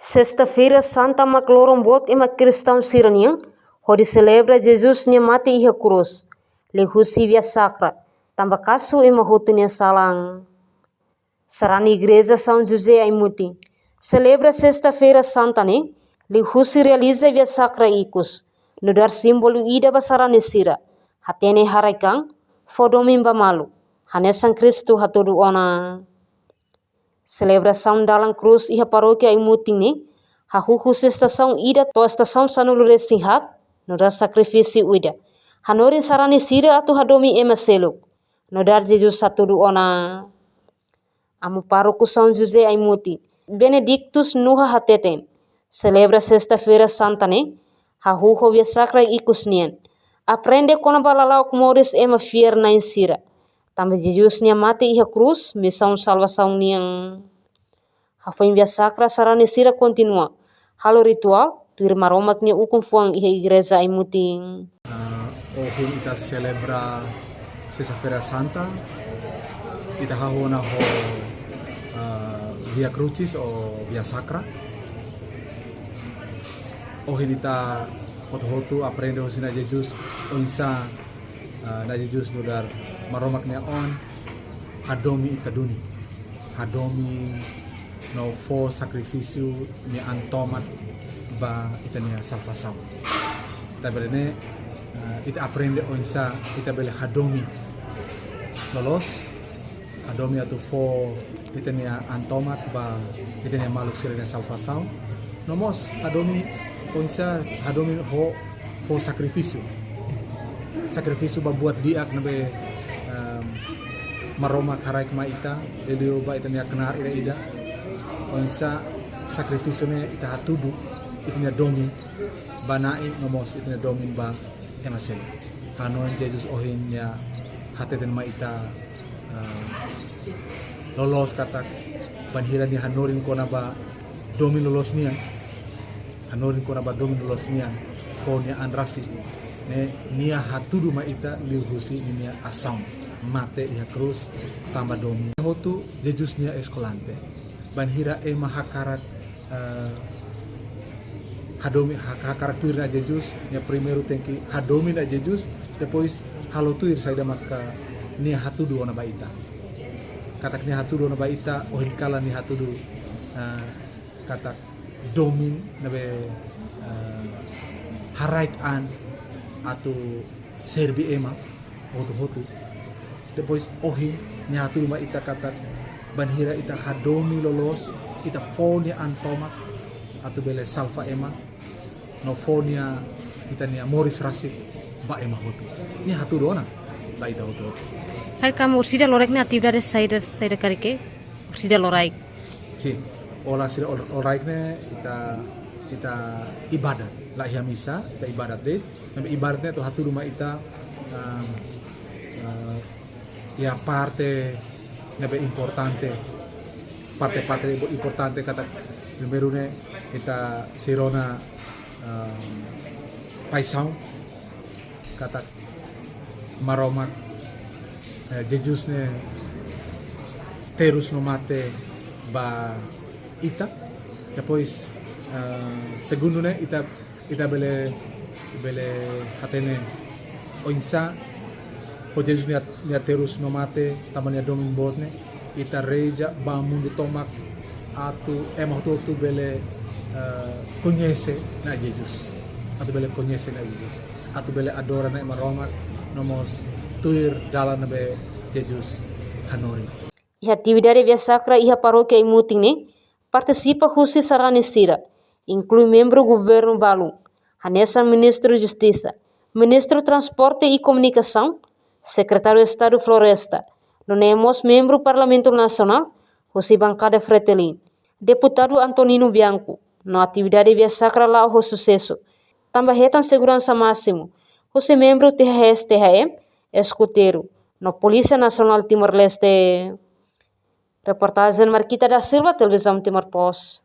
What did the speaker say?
Sexta-feira Santa maclorombot ema cristão siraniang, onde celebra Jesus nia mati iha cruz, lehusi via sacra, tambah kasu ema hotunia salang. Sarani igreja São José Aimuti, celebra Sexta-feira Santa ne, lehusi realiza via sacra ikus, no dar simbolo ida basarani sira, hatene haraikang, fodomim bamalu, hanesan Kristu hatodu ona. Celebração dalam cruz iha paróquia Aimuting ne, hahuhu estação ida to estação sanulu resihat, no dar sakrifisi uida. Hanorin sarani sira atu hadomi ema seluk, no dar Jesus hatodu ona. Amu paroco São José Aimuti, Benedictus nuha hateten, celebra Sexta-feira Santa ne, hahuho via sacra ikus nien. Aprende kona balalau kumoris ema fier na insira. Tambah Jesus nia mati iha cruz, missão salvação niang. Hafaim via sacra sarani sira continua. Halo ritual, tuir maromak nia ukum fuang iha igreja Aimuting. Hoje kita celebra Sexta-feira Santa. Kita hahona ho via crucis o via sacra. Hoje kita hotu aprende hosina Jesus onsa na Jesus nudar maromak nia on hadomi itaduni. Hadomi no fo sacrifício ni antomat ba itania salvação. Kita berene kita aprende onsa kita bele hadomi lolos hadomi atu fo itania antomat ba itania maluk sirena salvação. Nomos hadomi onsa hadomi ho fo sacrifício. Sacrifício ba buat diak nabe maromak haraik ma ita elio ba itania kenar ida ida onsa sacrifício ne ita hatudu itania domi banai nomos itania domi ba emasel hanon Jesus ohin ya hateten ma ita lolos katak banhira ni hanorin kona ba domi lolos nian hanorin kona ba domi lolos nian fonia andrasi ne nia hatudu ma ita liuhusi nia asam mate iha cruz tambah domi hotu Jesus nia escolante banhira ema hakarat hadomi hakarat tuir na Jesus nia primeiro tengki hadomi na Jesus depois halo tuir saida maka nia hatudu ona baita katak nia hatudu ona baita ohin kala nia hatudu katak domin nabe harait an atau serbi ema hotu depois ohin nia hatudu ma ita katak banhira ita hadomi lolos ita fonia antomat atau bele salva ema no fonia ita nia moris rasik ba ema hotu ni hatu dona ba ita hotu Hai kamu ursida lorek na atividades saida karike ursida loraik si ola sida oraik ne ita ibadat la iha misa ita ibadat de nabe ibadatnya to hatu rumah ita ya parte nabe importante parte importante kata primeiro ne ita sirona paisão kata maromak Jesus ne terus no mate ba ita depois segundo ne ita bele hatene oinsa o Jesus nia terus no mate tamania domin botne ita reja ba mundo tomak atu ema tu bele conhece na Jesus atu bele conhece na Jesus atu bele adora na maromak nomos tuir dalan be Jesus hanori. Iha atividade via sacra iha paróquia Aimuting ne, participa husi sarani sira, inclui membro governo balu, hanesan ministro justiça, ministro transporte e comunicação, secretário de Estado Floresta, nonemos membro Parlamento Nacional, husi bancada Fretilin, deputado Antonino Bianco, no atividade via sacra lá o sucesso, tambah retan segurança máximo, husi membro THS-THM, escuteiro, no Polícia Nacional Timor-Leste. Reportagem Marquita da Silva, Televisão Timor-Post.